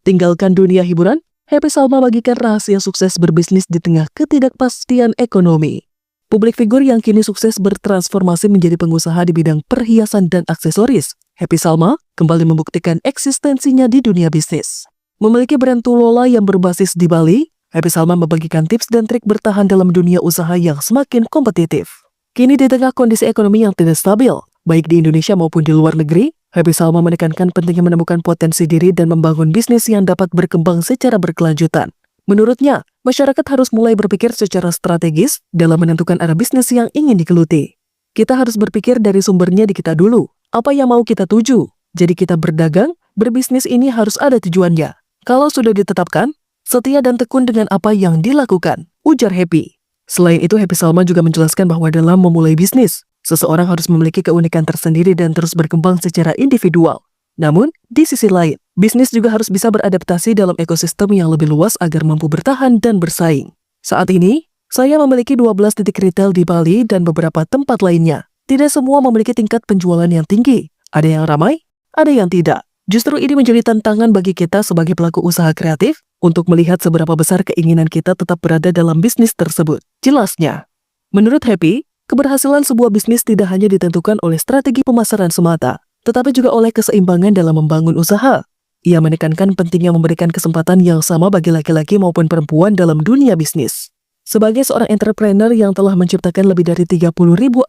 Tinggalkan dunia hiburan, Happy Salma bagikan rahasia sukses berbisnis di tengah ketidakpastian ekonomi. Publik figur yang kini sukses bertransformasi menjadi pengusaha di bidang perhiasan dan aksesoris, Happy Salma kembali membuktikan eksistensinya di dunia bisnis. Memiliki brand Tulola yang berbasis di Bali, Happy Salma membagikan tips dan trik bertahan dalam dunia usaha yang semakin kompetitif. Kini di tengah kondisi ekonomi yang tidak stabil, baik di Indonesia maupun di luar negeri, Happy Salma menekankan pentingnya menemukan potensi diri dan membangun bisnis yang dapat berkembang secara berkelanjutan. Menurutnya, masyarakat harus mulai berpikir secara strategis dalam menentukan arah bisnis yang ingin digeluti. Kita harus berpikir dari sumbernya di kita dulu, apa yang mau kita tuju. Jadi kita berdagang, berbisnis ini harus ada tujuannya. Kalau sudah ditetapkan, setia dan tekun dengan apa yang dilakukan, ujar Happy. Selain itu, Happy Salma juga menjelaskan bahwa dalam memulai bisnis, seseorang harus memiliki keunikan tersendiri dan terus berkembang secara individual. Namun, di sisi lain, bisnis juga harus bisa beradaptasi dalam ekosistem yang lebih luas agar mampu bertahan dan bersaing. Saat ini, saya memiliki 12 titik retail di Bali dan beberapa tempat lainnya. Tidak semua memiliki tingkat penjualan yang tinggi. Ada yang ramai, ada yang tidak. Justru ini menjadi tantangan bagi kita sebagai pelaku usaha kreatif untuk melihat seberapa besar keinginan kita tetap berada dalam bisnis tersebut. Jelasnya, menurut Happy, keberhasilan sebuah bisnis tidak hanya ditentukan oleh strategi pemasaran semata, tetapi juga oleh keseimbangan dalam membangun usaha. Ia menekankan pentingnya memberikan kesempatan yang sama bagi laki-laki maupun perempuan dalam dunia bisnis. Sebagai seorang entrepreneur yang telah menciptakan lebih dari 30.000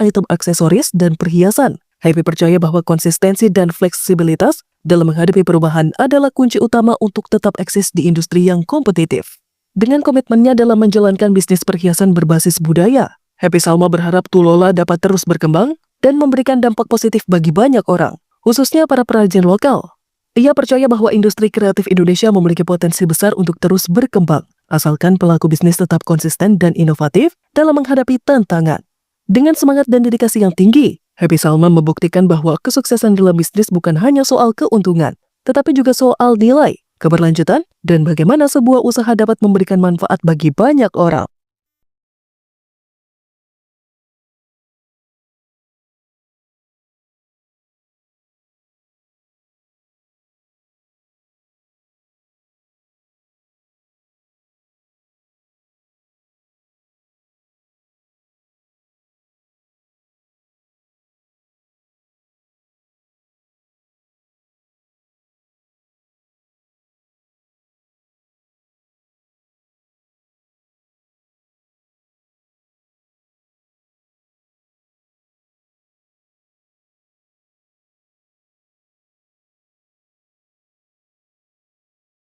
item aksesoris dan perhiasan, Happy percaya bahwa konsistensi dan fleksibilitas dalam menghadapi perubahan adalah kunci utama untuk tetap eksis di industri yang kompetitif. Dengan komitmennya dalam menjalankan bisnis perhiasan berbasis budaya, Happy Salma berharap Tulola dapat terus berkembang dan memberikan dampak positif bagi banyak orang, khususnya para perajin lokal. Ia percaya bahwa industri kreatif Indonesia memiliki potensi besar untuk terus berkembang, asalkan pelaku bisnis tetap konsisten dan inovatif dalam menghadapi tantangan. Dengan semangat dan dedikasi yang tinggi, Happy Salma membuktikan bahwa kesuksesan dalam bisnis bukan hanya soal keuntungan, tetapi juga soal nilai, keberlanjutan, dan bagaimana sebuah usaha dapat memberikan manfaat bagi banyak orang.